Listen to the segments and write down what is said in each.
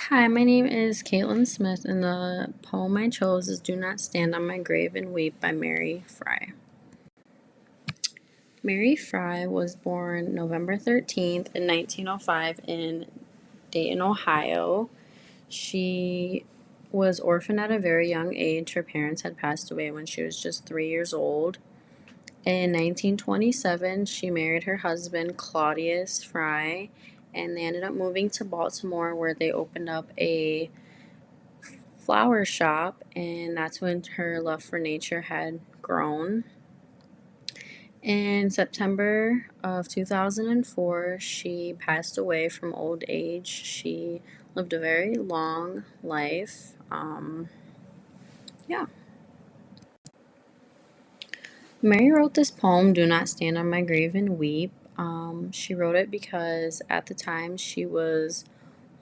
Hi, my name is Caitlin Smith, and the poem I chose is Do Not Stand on My Grave and Weep by Mary Fry. Mary Fry was born November 13th in 1905 in Dayton, Ohio. She was orphaned at a very young age. Her parents had passed away when she was just 3 years old. In 1927, she married her husband, Claudius Fry, and they ended up moving to Baltimore where they opened up a flower shop, and that's when her love for nature had grown. In September of 2004, she passed away from old age. She lived a very long life. Yeah. Mary wrote this poem, Do Not Stand on My Grave and Weep. She wrote it because at the time she was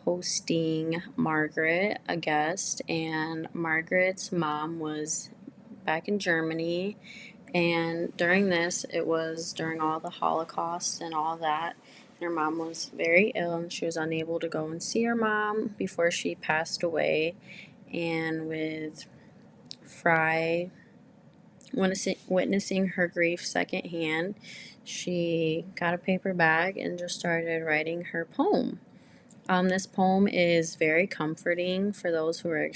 hosting Margaret, a guest, and Margaret's mom was back in Germany. And during this, it was during all the Holocaust and all that. Her mom was very ill and she was unable to go and see her mom before she passed away. And with Fry witnessing her grief secondhand, she got a paper bag and just started writing her poem. This poem is very comforting for those who are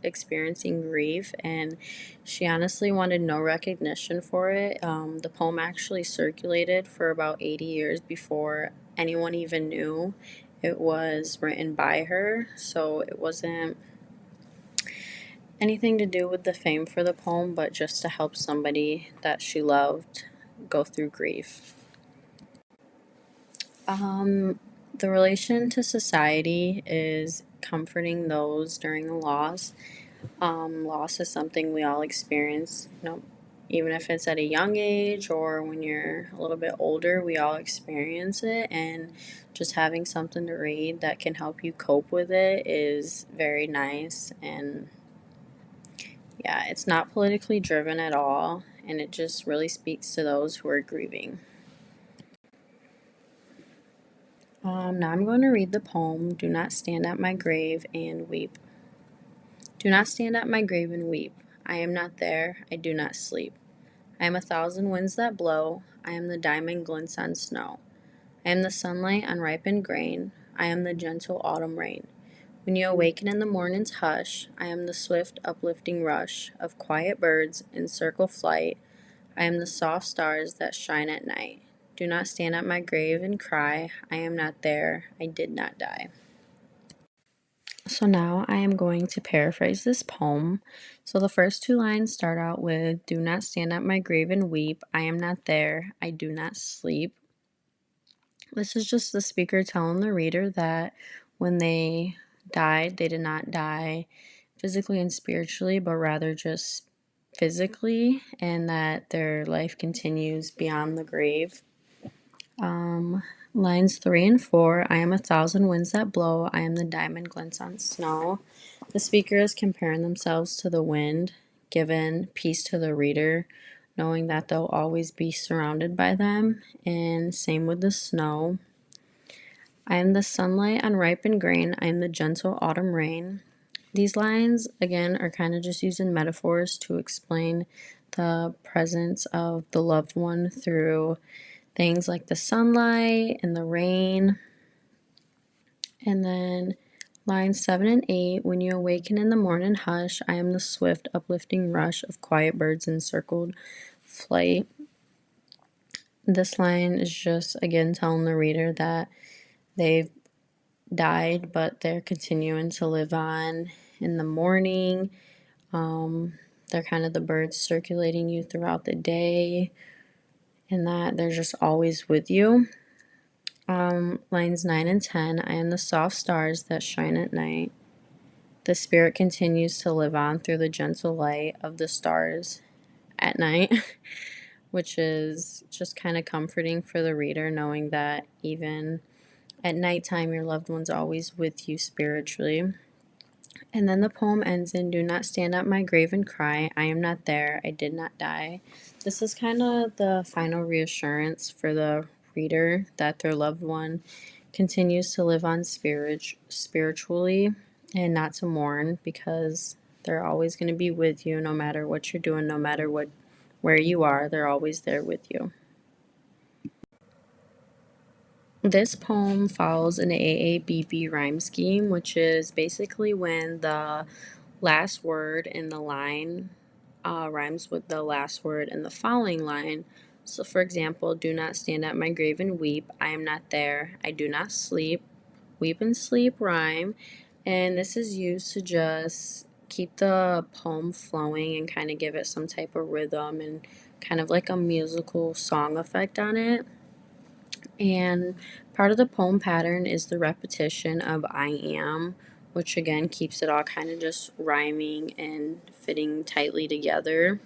experiencing grief, and she honestly wanted no recognition for it. The poem actually circulated for about 80 years before anyone even knew it was written by her, so it wasn't anything to do with the fame for the poem, but just to help somebody that she loved go through grief. The relation to society is comforting those during a loss. Loss is something we all experience, even if it's at a young age or when you're a little bit older, we all experience it. And just having something to read that can help you cope with it is very nice. And yeah, it's not politically driven at all, and it just really speaks to those who are grieving. Now I'm going to read the poem, Do Not Stand at My Grave and Weep. Do not stand at my grave and weep. I am not there, I do not sleep. I am a thousand winds that blow, I am the diamond glints on snow. I am the sunlight on ripened grain, I am the gentle autumn rain. When you awaken in the morning's hush, I am the swift uplifting rush of quiet birds in circle flight. I am the soft stars that shine at night. Do not stand at my grave and cry, I am not there, I did not die. So now I am going to paraphrase this poem. So the first two lines start out with, Do not stand at my grave and weep, I am not there, I do not sleep. This is just the speaker telling the reader that when they died, they did not die physically and spiritually, but rather just physically, and that their life continues beyond the grave. Lines 3 and 4, I am a thousand winds that blow, I am the diamond glints on snow. The speaker is comparing themselves to the wind, giving peace to the reader, knowing that they'll always be surrounded by them, and same with the snow. I am the sunlight on ripened grain, I am the gentle autumn rain. These lines, again, are kind of just using metaphors to explain the presence of the loved one through things like the sunlight and the rain. And then lines 7 and 8, when you awaken in the morning hush, I am the swift uplifting rush of quiet birds in circled flight. This line is just, again, telling the reader that they've died, but they're continuing to live on in the morning. They're kind of the birds circulating you throughout the day, and that they're just always with you. Lines 9 and 10, I am the soft stars that shine at night. The spirit continues to live on through the gentle light of the stars at night, which is just kind of comforting for the reader, knowing that even at nighttime, your loved one's always with you spiritually. And then the poem ends in, Do not stand at my grave and cry, I am not there, I did not die. This is kind of the final reassurance for the reader that their loved one continues to live on spiritually and not to mourn, because they're always going to be with you no matter what you're doing, no matter where you are, they're always there with you. This poem follows an AABB rhyme scheme, which is basically when the last word in the line rhymes with the last word in the following line. So, for example, do not stand at my grave and weep. I am not there. I do not sleep. Weep and sleep rhyme. And this is used to just keep the poem flowing and kind of give it some type of rhythm and kind of like a musical song effect on it. And part of the poem pattern is the repetition of I am, which again keeps it all kind of just rhyming and fitting tightly together.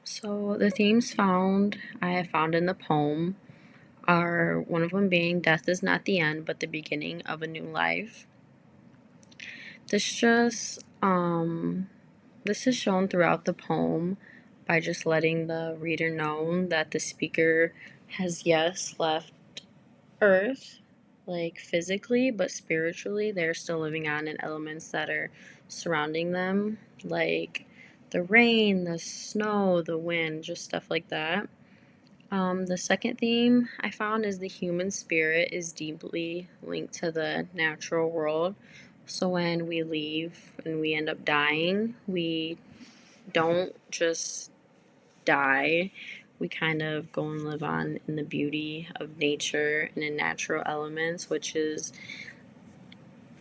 So the themes I have found in the poem are one of them being death is not the end, but the beginning of a new life. This just this is shown throughout the poem by just letting the reader know that the speaker has yes left Earth, like physically, but spiritually, they're still living on in elements that are surrounding them, like the rain, the snow, the wind, just stuff like that. The second theme I found is the human spirit is deeply linked to the natural world. So when we leave and we end up dying, we don't just die. We kind of go and live on in the beauty of nature and in natural elements, which is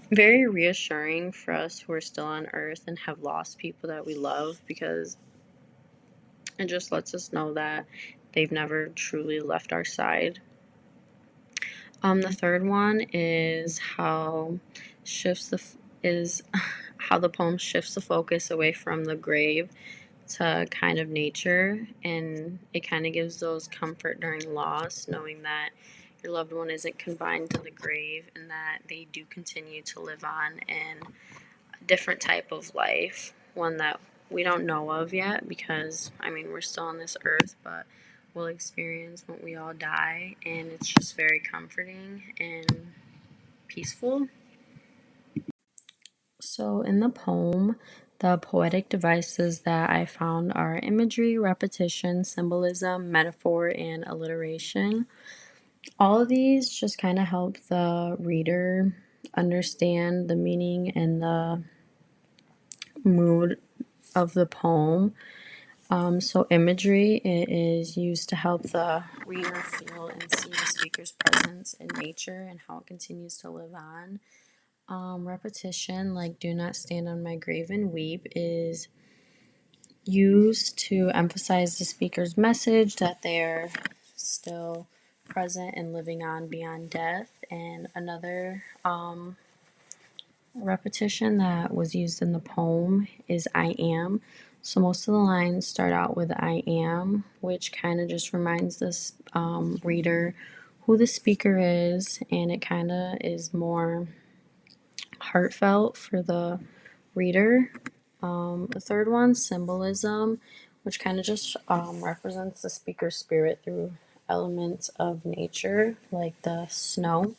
very reassuring for us who are still on earth and have lost people that we love, because it just lets us know that they've never truly left our side. The third one is shifts the is how the poem shifts the focus away from the grave to kind of nature, and it kind of gives those comfort during loss, knowing that your loved one isn't confined to the grave and that they do continue to live on in a different type of life, one that we don't know of yet, because I mean we're still on this earth, but we'll experience when we all die, and it's just very comforting and peaceful. So, in the poem, the poetic devices that I found are imagery, repetition, symbolism, metaphor, and alliteration. All of these just kind of help the reader understand the meaning and the mood of the poem. So, imagery it is used to help the reader feel and see the speaker's presence in nature and how it continues to live on. Repetition, like do not stand on my grave and weep, is used to emphasize the speaker's message that they're still present and living on beyond death. And another repetition that was used in the poem is I am. So most of the lines start out with I am, which kind of just reminds this reader who the speaker is, and it kind of is more heartfelt for the reader. The third one, symbolism, which kind of just represents the speaker's spirit through elements of nature, like the snow.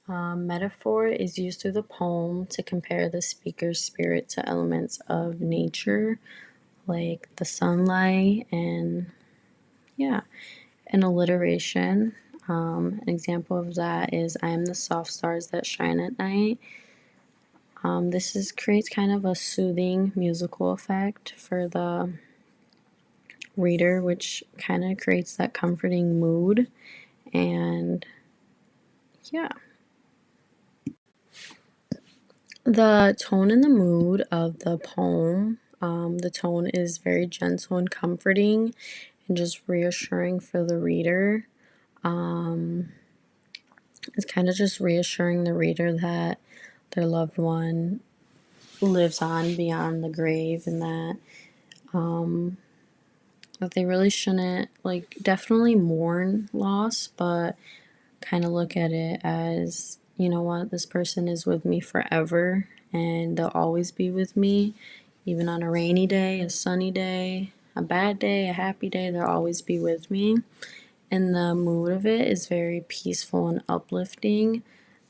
Metaphor is used through the poem to compare the speaker's spirit to elements of nature, like the sunlight, and yeah, an alliteration. An example of that is I am the soft stars that shine at night. This creates kind of a soothing musical effect for the reader, which kind of creates that comforting mood. And yeah, the tone and the mood of the poem. The tone is very gentle and comforting and just reassuring for the reader. It's kind of just reassuring the reader that their loved one lives on beyond the grave, and that they really shouldn't, like, definitely mourn loss, but kind of look at it as, you know what, this person is with me forever and they'll always be with me, even on a rainy day, a sunny day, a bad day, a happy day, they'll always be with me. and the mood of it is very peaceful and uplifting.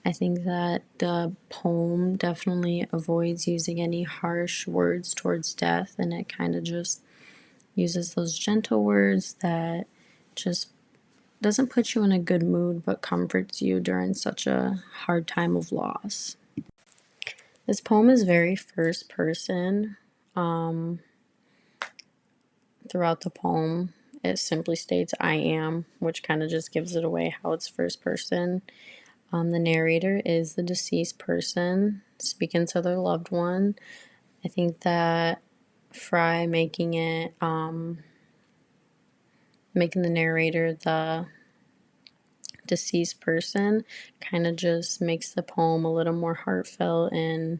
I think that the poem definitely avoids using any harsh words towards death, and it kind of just uses those gentle words that just doesn't put you in a good mood but comforts you during such a hard time of loss. This poem is very first person. Throughout the poem, it simply states I am, which kind of just gives it away how it's first person. The narrator is the deceased person speaking to their loved one. I think that Fry making the narrator the deceased person kind of just makes the poem a little more heartfelt and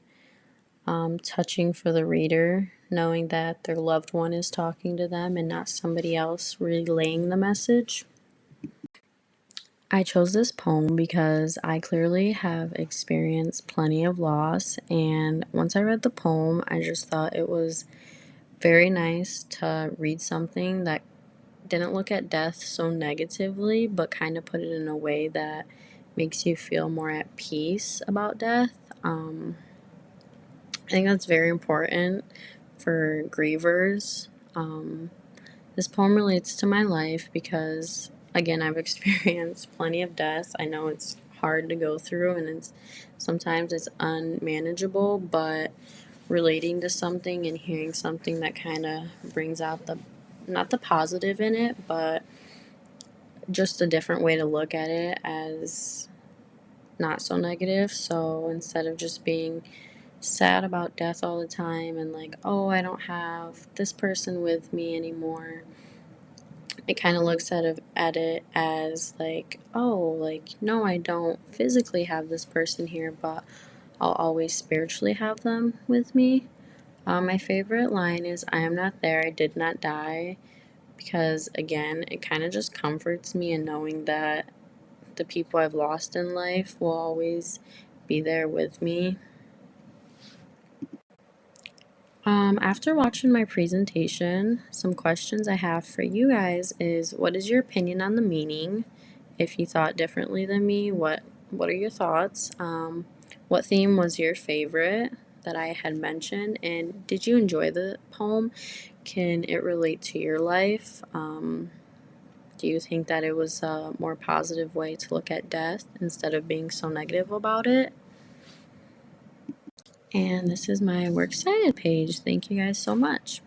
touching for the reader, knowing that their loved one is talking to them and not somebody else relaying the message. I chose this poem because I clearly have experienced plenty of loss, and once I read the poem, I just thought it was very nice to read something that didn't look at death so negatively, but kind of put it in a way that makes you feel more at peace about death. I think that's very important for grievers. This poem relates to my life because, again, I've experienced plenty of deaths. I know it's hard to go through and sometimes it's unmanageable, but relating to something and hearing something that kind of brings out not the positive in it, but just a different way to look at it as not so negative. So instead of just being sad about death all the time and like, oh, I don't have this person with me anymore, it kind of looks at it as like, oh, like, no, I don't physically have this person here, but I'll always spiritually have them with me. My favorite line is, I am not there, I did not die, because again, it kind of just comforts me in knowing that the people I've lost in life will always be there with me. After watching my presentation, some questions I have for you guys is, what is your opinion on the meaning? If you thought differently than me, what are your thoughts? What theme was your favorite that I had mentioned? And did you enjoy the poem? Can it relate to your life? Do you think that it was a more positive way to look at death instead of being so negative about it? And this is my Works Cited page. Thank you guys so much.